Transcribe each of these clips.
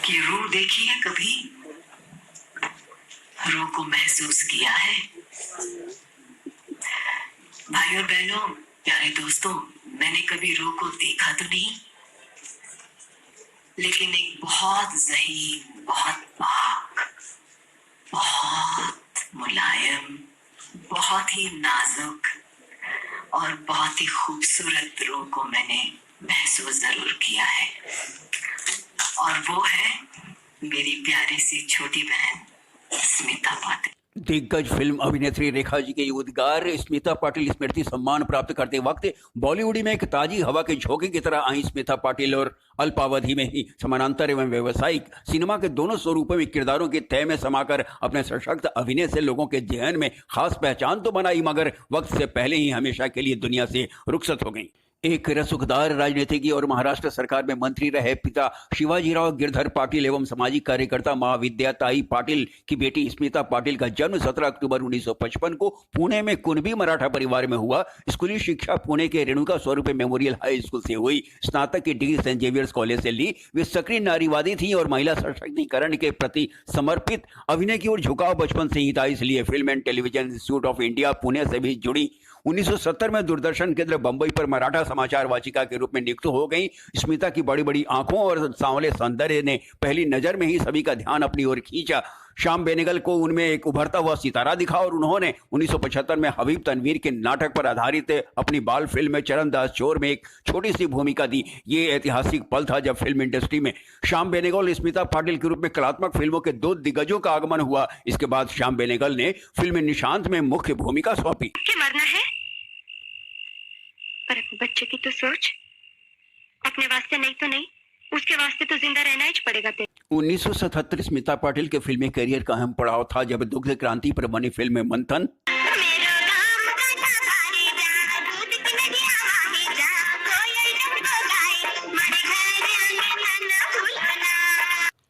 कि रूह देखी है कभी? रूह को महसूस किया है? भाई और बहनों, प्यारे दोस्तों, मैंने कभी रूह को देखा तो नहीं, लेकिन एक बहुत ज़हीन, बहुत पाक, बहुत मुलायम, बहुत ही नाजुक और बहुत ही खूबसूरत रूह को मैंने महसूस जरूर किया है। और वो है मेरी प्यारी सी छोटी बहन स्मिता पाटिल। दिग्गज फिल्म अभिनेत्री रेखा जी के उद्गार स्मिता पाटिल स्मृति सम्मान प्राप्त करते वक्त बॉलीवुड में एक ताजी हवा के झोंके की तरह आई स्मिता पाटिल और अल्पावधि में ही समानांतर एवं व्यावसायिक सिनेमा के दोनों स्वरूपों में किरदारों के तय में समाकर अपने सशक्त अभिनय से लोगों के जहन में खास पहचान तो बनाई, मगर वक्त से पहले ही हमेशा के लिए दुनिया से रुखसत हो गई। एक रसूखदार राजनीतिज्ञ और महाराष्ट्र सरकार में मंत्री रहे पिता शिवाजीराव गिरधर पाटिल एवं सामाजिक कार्यकर्ता महाविद्याताई पाटिल की बेटी स्मिता पाटिल का जन्म 17 अक्टूबर 1955 को पुणे में कुणबी मराठा परिवार में हुआ। स्कूली शिक्षा पुणे के रेणुका स्वरूप मेमोरियल हाई स्कूल से हुई। स्नातक की डिग्री सेंट जेवियर्स कॉलेज से ली। वे सक्रिय नारीवादी थी और महिला सशक्तिकरण के प्रति समर्पित। अभिनय की ओर झुकाव बचपन से ही था, इसलिए film and television institute of India Pune से भी जुड़ी। 1970 में दूरदर्शन केंद्र बंबई पर मराठा समाचार वाचिका के रूप में नियुक्त हो गई। स्मिता की बड़ी बड़ी आंखों और सांवले सौंदर्य ने पहली नजर में ही सभी का ध्यान अपनी ओर खींचा। श्याम बेनेगल को उनमें एक उभरता हुआ सितारा दिखा और उन्होंने 1975 में हबीब तनवीर के नाटक पर आधारित अपनी बाल फिल्म में चरणदास चोर में एक छोटी सी भूमिका दी। ये ऐतिहासिक पल था जब फिल्म इंडस्ट्री में श्याम बेनेगल स्मिता पाटिल के रूप में कलात्मक फिल्मों के दो दिग्गजों का आगमन हुआ। इसके बाद श्याम बेनेगल ने फिल्म निशांत में मुख्य भूमिका सौंपी। मरना है पर अपने बच्चे की तो सोच, अपने वास्ते नहीं तो नहीं, उसके वास्ते तो जिंदा रहना ही पड़ेगा। 1977 स्मिता पाटिल के फिल्मी करियर का अहम पड़ाव था जब दुग्ध क्रांति पर बनी फिल्म मंथन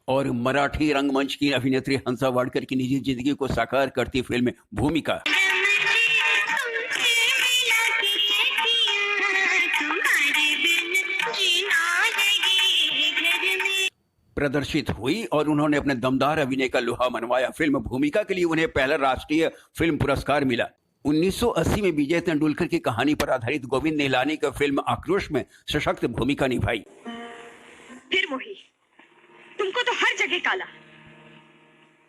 और मराठी रंगमंच की अभिनेत्री हंसा वाडकर की निजी जिंदगी को साकार करती फिल्म भूमिका प्रदर्शित हुई और उन्होंने अपने दमदार अभिनय का लोहा मनवाया। फिल्म भूमिका के लिए उन्हें पहला राष्ट्रीय फिल्म पुरस्कार मिला। 1980 में विजय तेंदुलकर की कहानी पर आधारित गोविंद निहलानी की फिल्म आक्रोश में सशक्त भूमिका निभाई। फिर वही, तुमको तो हर जगह काला।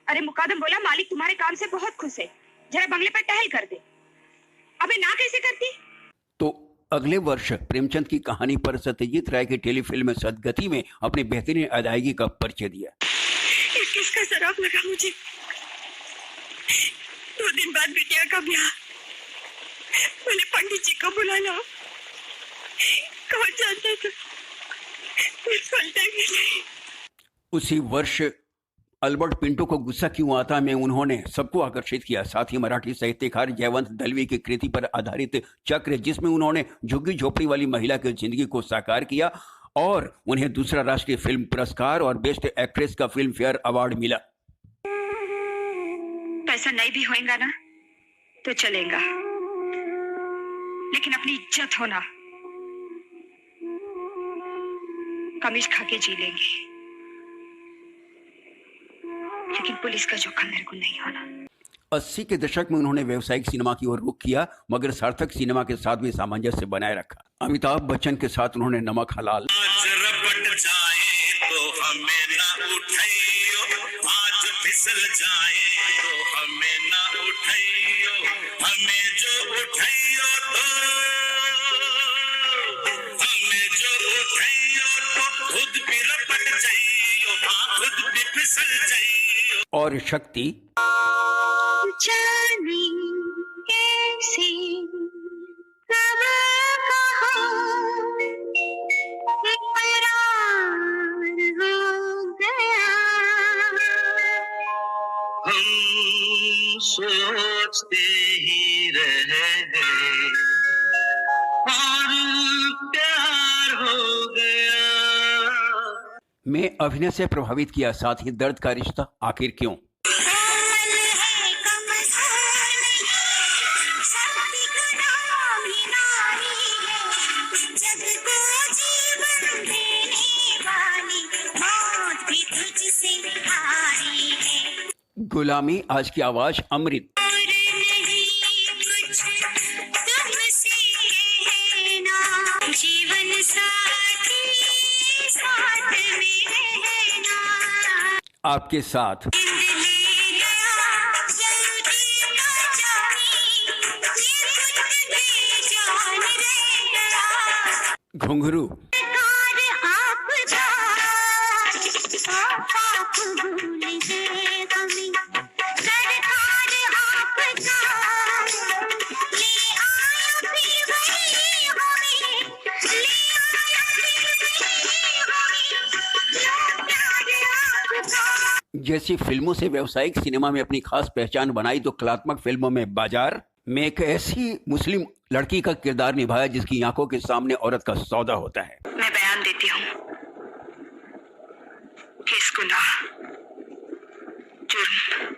अरे मुकादम बोला मालिक तुम्हारे काम से बहुत खुश है, जरा बंगले पर टहल कर दे। अबे ना कैसे करती? तो अगले वर्ष प्रेमचंद की कहानी पर सत्यजीत राय की टेलीफिल्म सदगति में अपनी बेहतरीन अदायगी का परिचय दिया। किसका शराब लगा मुझे? 2 दिन बाद बिटिया का ब्याह। मैंने पंडित जी को बुला लो। कौन जानता था नहीं। उसी वर्ष अल्बर्ट पिंटो को गुस्सा क्यों आता में उन्होंने सबको आकर्षित किया। साथ ही मराठी साहित्यकार जयवंत दलवी की कृति पर आधारित चक्र, जिसमें उन्होंने झुग्गी झोपड़ी वाली महिला की जिंदगी को साकार किया और उन्हें दूसरा राष्ट्रीय फिल्म पुरस्कार और बेस्ट एक्ट्रेस का फिल्म फेयर अवार्ड मिला। पैसा नहीं भी होएगा ना तो चलेगा, लेकिन अपनी इज्जत होना, कमीज खा के जी लेंगे, लेकिन पुलिस का जोखिम मेरे को नहीं होना। 80 के दशक में उन्होंने व्यावसायिक सिनेमा की ओर रुख किया, मगर सार्थक सिनेमा के साथ भी सामंजस्य बनाए रखा। अमिताभ बच्चन के साथ उन्होंने नमक हलाल, आज रपट जाए तो हमें ना उठाइयो, आज फिसल जाए तो हमें ना उठाइयो, हमें जो उठाइयो तो खुद भी रपट जाइयो, खुद भी फिसल जाइयो। और शक्ति जाने कैसे कब कहाँ इकरार हो गया। हम सोचते ही रह गए और प्यार हो गया। में अभिनय से प्रभावित किया, साथ ही दर्द का रिश्ता आखिर क्यों, जग को जीवन देने वाली मौत भी तुझ गुलामी, आज की आवाज अमृत। जीवन साथी साथ में रहना, आपके साथ घुंघरू, जैसी फिल्मों से व्यावसायिक सिनेमा में अपनी खास पहचान बनाई तो कलात्मक फिल्मों में बाजार में एक ऐसी मुस्लिम लड़की का किरदार निभाया जिसकी आंखों के सामने औरत का सौदा होता है। मैं बयान देती हूँ कि इस गुनाह, जुर्म,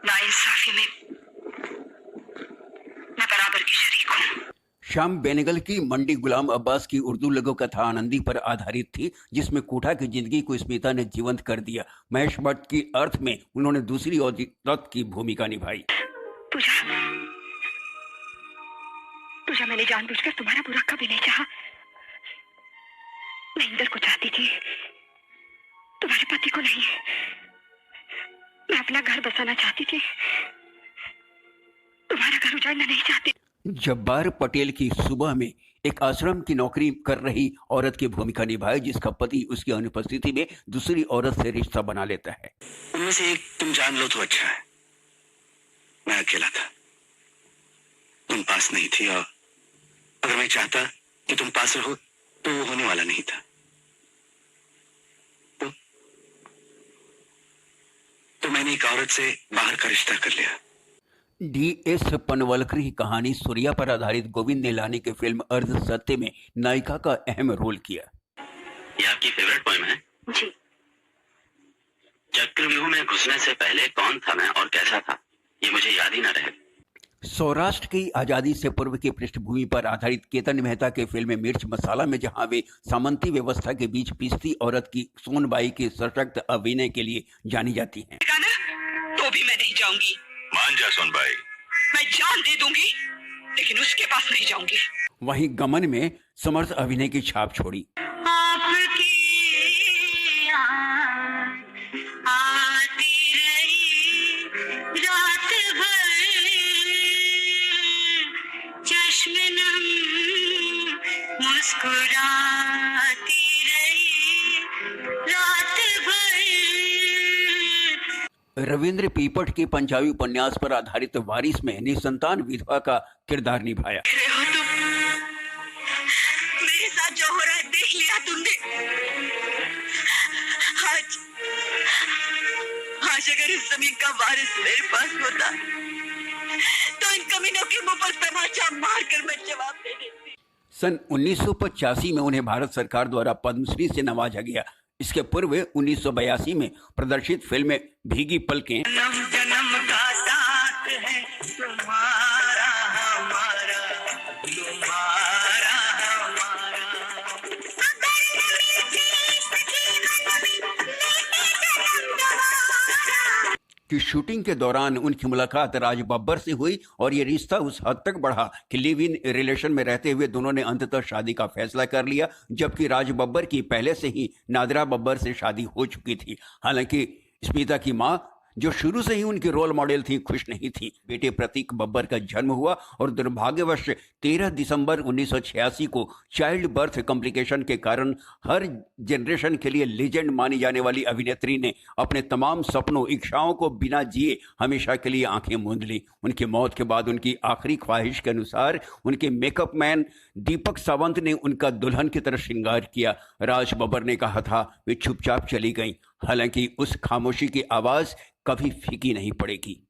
नाइंसाफी में मैं बराबर की शरीक हूँ। श्याम बेनेगल की मंडी गुलाम अब्बास की उर्दू लघु कथा आनंदी पर आधारित थी, जिसमें कोठा की जिंदगी को स्मिता ने जीवंत कर दिया। महेश भट्ट की अर्थ में उन्होंने दूसरी औरत की भूमिका निभाई। पूजा, मैंने जानबूझकर तुम्हारा बुरा कभी नहीं चाहा। मैं इंदर को चाहती थी, तुम्हारे पति को नहीं। मैं अपना घर बसाना चाहती थी, तुम्हारा घर उजाड़ना नहीं चाहती। जब्बार पटेल की सुबह में एक आश्रम की नौकरी कर रही औरत की भूमिका निभाई, जिसका पति उसकी अनुपस्थिति में दूसरी औरत से रिश्ता बना लेता है। उनमें से एक तुम जान लो तो अच्छा है। मैं अकेला था, तुम पास नहीं थी, और अगर मैं चाहता कि तुम पास रहो तो वो होने वाला नहीं था। तो मैंने एक औरत से बाहर का रिश्ता कर लिया। D.S. पनवलकर की कहानी सूर्या पर आधारित गोविंद निहलानी की फिल्म अर्ध सत्य में नायिका का अहम रोल किया। ये आपकी फेवरेट पोएम है? जी। चक्रव्यूह में घुसने से पहले कौन था मैं और कैसा था, ये मुझे याद ही ना रहे। सौराष्ट्र की आजादी से पूर्व की पृष्ठभूमि पर आधारित केतन मेहता के फिल्म मिर्च मसाला में जहां वे सामंती व्यवस्था के बीच पिसती औरत की सोनबाई के सशक्त अभिनय के लिए जानी जाती हैं। तो भी मैं नहीं जाऊंगी। मान जा सोनबाई। मैं जान दे दूंगी, लेकिन उसके पास नहीं जाऊंगी। वहीं गमन में समर्थ अभिनय की छाप छोड़ी। आती रही रात भर, चश्मे नम मुस्कुराती रही रात भर। रविंद्र पीपट के पंजाबी उपन्यास पर आधारित वारिस में निसंतान विधवा का किरदार निभाया। हो तुम, मेरे साथ जो हो रहा है देख लिया तुमने। आज अगर इस जमीन का वारिस मेरे पास होता तो इन कमीनों के मुंह पर तमाचा मारकर मैं जवाब दे देती। सन 1985 में उन्हें भारत सरकार द्वारा पद्मश्री से नवाजा गया। इसके पूर्व 1982 में प्रदर्शित फिल्म भीगी पलकें, जन्म जन्म का साथ है तुम्हारा हमारा, तुम्हारा हमारा। की शूटिंग के दौरान उनकी मुलाकात राज बब्बर से हुई और ये रिश्ता उस हद तक बढ़ा कि लिव इन रिलेशन में रहते हुए दोनों ने अंततः शादी का फैसला कर लिया, जबकि राज बब्बर की पहले से ही नादिरा बब्बर से शादी हो चुकी थी। हालांकि स्मिता की मां, जो शुरू से ही उनकी रोल मॉडल थी, खुश नहीं थी। बेटे प्रतीक बब्बर का जन्म हुआ और दुर्भाग्यवश 13 दिसंबर 1986 को चाइल्ड बर्थ कॉम्प्लिकेशन के कारण हर जनरेशन के लिए लेजेंड मानी जाने वाली अभिनेत्री ने अपने तमाम सपनों, इच्छाओं को बिना जिए हमेशा के लिए आंखें मूंद ली। उनकी मौत के बाद उनकी आखिरी ख्वाहिश के अनुसार उनके मेकअप मैन दीपक सावंत ने उनका दुल्हन की तरह श्रृंगार किया। राज बब्बर ने कहा था वे चुपचाप चली गईं, हालांकि उस खामोशी की आवाज कभी फीकी नहीं पड़ेगी।